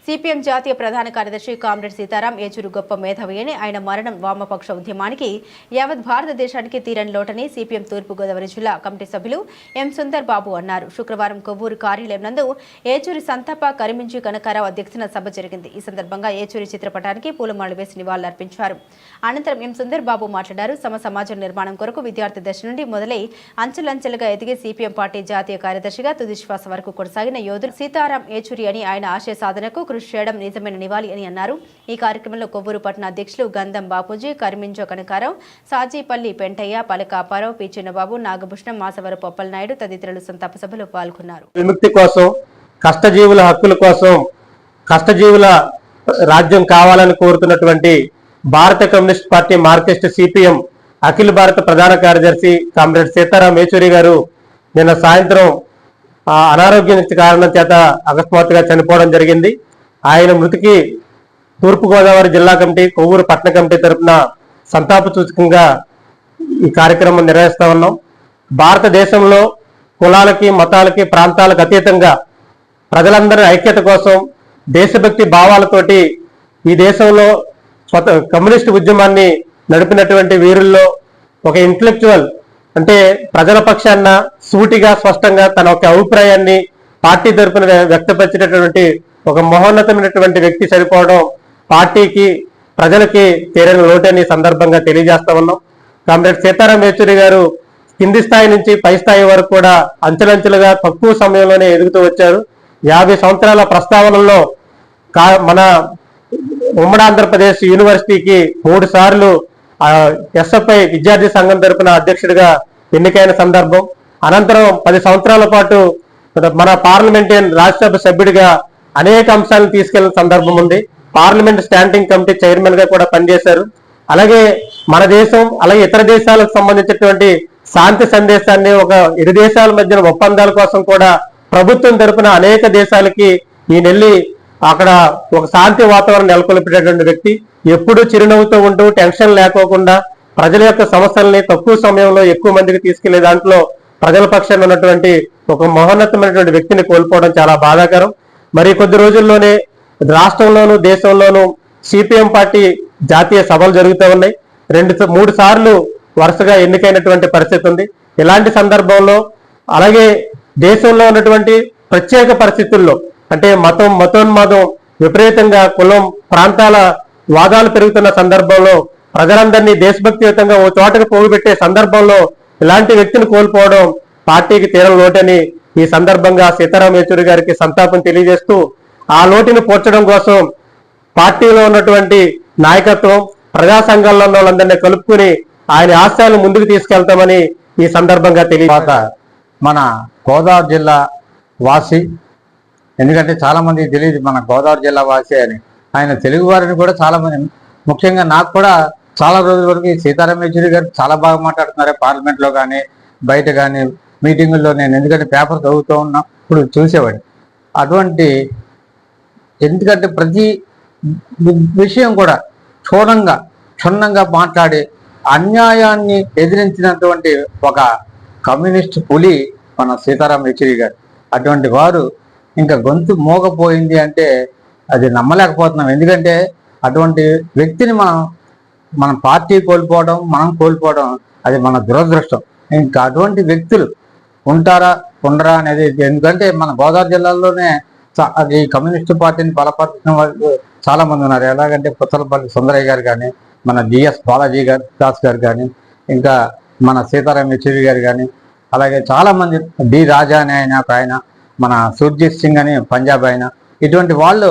CPM జాతీయ ప్రధాన కార్యదర్శి కామ్రేడ్ సీతారాం ఏచూరి గొప్ప మేధావి అని, ఆయన మరణం వామపక్ష ఉద్యమానికి యావత్ భారతదేశానికి తీరని లోటని సిపిఎం తూర్పుగోదావరి జిల్లా కమిటీ సభ్యులు ఎం సుందర్ బాబు అన్నారు. శుక్రవారం కొవ్వూరు కార్యాలయం నందు ఏచూరి సంతాప కరిమించి కనకారావు అధ్యక్షతన సభ జరిగింది. ఈ సందర్భంగా ఏచూరి చిత్రపటానికి పూలమాలలు వేసి నివాళులర్పించారు. అనంతరం ఎం సుందర్ బాబు మాట్లాడారు. సమాజ నిర్మాణం కొరకు విద్యార్థి దశ నుండి మొదలై అంచెలంచెలుగా ఎదిగే సిపిఎం పార్టీ జాతీయ కార్యదర్శిగా తుది శ్వాస వరకు కొనసాగిన యోధుడు సీతారాం ఏచూరి అని, ఆయన ఆశయ సాధనకు కృషి చేయడం నిజమైన నివాళి అని అన్నారు. ఈ కార్యక్రమంలో కొవ్వూరు పట్టణ అధ్యక్షులు గంధం బాపూజీ, కరిమించో కనకారావు, సాజీపల్లి పెంటయ్య, పలకాపారావు, పి చిన్నబాబు, నాగభూషణం, మాసవరపు అప్పలనాయుడు తదితరులు సంతాప సభలో పాల్గొన్నారు. విముక్తి కోసం, కష్టజీవుల హక్కుల కోసం, కష్టజీవుల రాజ్యం కావాలని కోరుతున్నటువంటి భారత కమ్యూనిస్ట్ పార్టీ మార్క్సిస్ట్ సిపిఎం అఖిల భారత ప్రధాన కార్యదర్శి కామ్రేడ్ సీతారాం ఏచూరి గారు నిన్న సాయంత్రం అనారోగ్యం కారణం చేత అకస్మాత్తుగా చనిపోవడం జరిగింది. ఆయన మృతికి తూర్పుగోదావరి జిల్లా కమిటీ, కొవ్వూరు పట్టణ కమిటీ తరఫున సంతాప సూచకంగా ఈ కార్యక్రమం నిర్వహిస్తా ఉన్నాం. భారతదేశంలో కులాలకి, మతాలకి, ప్రాంతాలకు అతీతంగా ప్రజలందరి ఐక్యత కోసం దేశభక్తి భావాలతోటి ఈ దేశంలో కమ్యూనిస్ట్ ఉద్యమాన్ని నడిపినటువంటి వీరుల్లో ఒక ఇంటలెక్చువల్, అంటే ప్రజల పక్షాన సూటిగా స్పష్టంగా తన ఒక అభిప్రాయాన్ని పార్టీ తరఫున వ్యక్తపరిచినటువంటి ఒక మహోన్నతమైనటువంటి వ్యక్తి చనిపోవడం పార్టీకి, ప్రజలకి తీరని లోటని సందర్భంగా తెలియజేస్తా ఉన్నాం. కామ్రేడ్ సీతారాం ఏచూరి గారు కింది స్థాయి నుంచి పై స్థాయి వరకు కూడా అంచెలంచెలుగా తక్కువ సమయంలోనే ఎదుగుతూ వచ్చారు. 50 సంవత్సరాల ప్రస్తావనలో మన ఉమ్మడి ఆంధ్రప్రదేశ్ యూనివర్సిటీకి 3 సార్లు ఎస్ఎఫ్ఐ విద్యార్థి సంఘం తరపున అధ్యక్షుడిగా ఎన్నికైన సందర్భం. అనంతరం 10 సంవత్సరాల పాటు మన పార్లమెంటేరియన్ రాజ్యసభ సభ్యుడిగా అనేక అంశాలను తీసుకెళ్లిన సందర్భం ఉంది. పార్లమెంట్ స్టాండింగ్ కమిటీ చైర్మన్ గా కూడా పనిచేశారు. అలాగే మన దేశం, అలాగే ఇతర దేశాలకు సంబంధించినటువంటి శాంతి సందేశాన్ని, ఒక ఇరు దేశాల మధ్యన ఒప్పందాల కోసం కూడా ప్రభుత్వం తరపున అనేక దేశాలకి ఈయనెళ్ళి అక్కడ ఒక శాంతి వాతావరణం నెలకొల్పేటటువంటి వ్యక్తి. ఎప్పుడూ చిరునవ్వుతో ఉంటూ టెన్షన్ లేకోకుండా ప్రజల యొక్క సమస్యల్ని తక్కువ సమయంలో ఎక్కువ మందికి తీసుకెళ్లే దాంట్లో ప్రజల పక్షాన ఉన్నటువంటి ఒక మహోన్నతమైనటువంటి వ్యక్తిని కోల్పోవడం చాలా బాధాకరం. మరి కొద్ది రోజుల్లోనే రాష్ట్రంలోనూ దేశంలోనూ సిపిఎం పార్టీ జాతీయ సభలు జరుగుతూ ఉన్నాయి. 2-3 సార్లు వరుసగా ఎన్నికైనటువంటి పరిస్థితి ఉంది. ఇలాంటి సందర్భంలో, అలాగే దేశంలో ఉన్నటువంటి ప్రత్యేక పరిస్థితుల్లో, అంటే మతోన్మాదం విపరీతంగా, కులం, ప్రాంతాల వాదాలు పెరుగుతున్న సందర్భంలో ప్రజలందరినీ దేశభక్తియుతంగా ఓ చోటకు పోగుపెట్టే సందర్భంలో ఇలాంటి వ్యక్తిని కోల్పోవడం పార్టీకి తీరని లోటని ఈ సందర్భంగా సీతారాం ఏచూరి గారికి సంతాపం తెలియజేస్తూ, ఆ లోటుని పూడ్చడం కోసం పార్టీలో ఉన్నటువంటి నాయకత్వం, ప్రజా సంఘాల్లో ఉన్న వాళ్ళందరినీ కలుపుకుని ఆయన ఆశయాలు ముందుకు తీసుకెళ్తామని ఈ సందర్భంగా తెలియజేత మన గోదావరి జిల్లా వాసి, ఎందుకంటే చాలా మందికి తెలియదు మన గోదావరి జిల్లా వాసి అని. ఆయన తెలుగు వారిని కూడా చాలా మంది, ముఖ్యంగా నాకు కూడా చాలా రోజుల వరకు సీతారాం ఏచూరి గారు చాలా బాగా మాట్లాడుతున్నారు. పార్లమెంట్లో కానీ బయట కానీ మీటింగుల్లో నేను, ఎందుకంటే పేపర్ చదువుతూ ఉన్నప్పుడు చూసేవాడిని. అటువంటి, ఎందుకంటే ప్రతి విషయం కూడా క్షుణ్ణంగా మాట్లాడి అన్యాయాన్ని ఎదిరించినటువంటి ఒక కమ్యూనిస్ట్ పులి మన సీతారాం ఏచూరి గారు. అటువంటి వారు ఇంకా గొంతు మోగపోయింది అంటే అది నమ్మలేకపోతున్నాం. ఎందుకంటే అటువంటి వ్యక్తిని మన పార్టీ కోల్పోవడం, మనం కోల్పోవడం అది మన దురదృష్టం. ఇంకా అటువంటి వ్యక్తులు ఉంటారా ఉండరా అనేది, ఎందుకంటే మన గోదావరి జిల్లాలోనే అది కమ్యూనిస్టు పార్టీని బలపరిచిన వాళ్ళు చాలా మంది ఉన్నారు. ఎలాగంటే పుత్తలపల్లి సుందరయ్య గారు కానీ, మన జిఎస్ బాలాజీ దాస్ గారు కానీ, ఇంకా మన సీతారాం ఏచూరి గారు కానీ, అలాగే చాలా మంది, డి రాజా అని ఆయన, మన సుర్జిత్ సింగ్ అని పంజాబ్ ఆయన, ఇటువంటి వాళ్ళు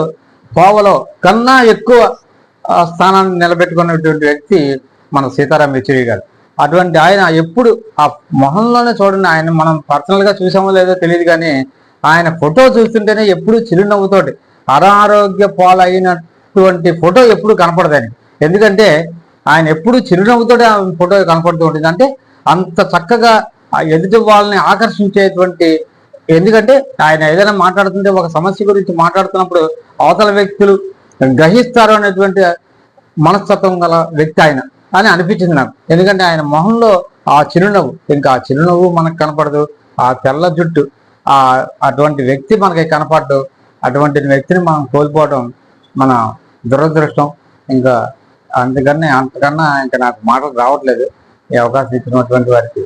కోవలో కన్నా ఎక్కువ స్థానాన్ని నిలబెట్టుకున్నటువంటి వ్యక్తి మన సీతారాం ఏచూరి గారు. అటువంటి ఆయన ఎప్పుడు ఆ మొహంలోనే చూడండి, ఆయన మనం పర్సనల్గా చూసామో లేదో తెలియదు కానీ ఆయన ఫోటో చూస్తుంటేనే ఎప్పుడు చిరునవ్వుతోటి, అనారోగ్య పాలైనటువంటి ఫోటో ఎప్పుడు కనపడదని. ఎందుకంటే ఆయన ఎప్పుడు చిరునవ్వుతోటి ఆ ఫోటో కనపడుతూ ఉంటుంది. అంటే అంత చక్కగా ఆ ఎదుటి వాళ్ళని ఆకర్షించేటువంటి, ఎందుకంటే ఆయన ఏదైనా మాట్లాడుతుంటే, ఒక సమస్య గురించి మాట్లాడుతున్నప్పుడు అవతల వ్యక్తులు గ్రహిస్తారు అనేటువంటి మనస్తత్వం గల వ్యక్తి ఆయన అని అనిపించింది నాకు. ఎందుకంటే ఆయన మొహంలో ఆ చిరునవ్వు, ఇంకా ఆ చిరునవ్వు మనకు కనపడదు, ఆ తెల్ల జుట్టు, అటువంటి వ్యక్తి మనకి కనపడ్డు. అటువంటి వ్యక్తిని మనం కోల్పోవడం మన దురదృష్టం. ఇంకా అంతకన్నా ఇంకా నాకు మాటలు రావట్లేదు. ఈ అవకాశం ఇచ్చినటువంటి వారికి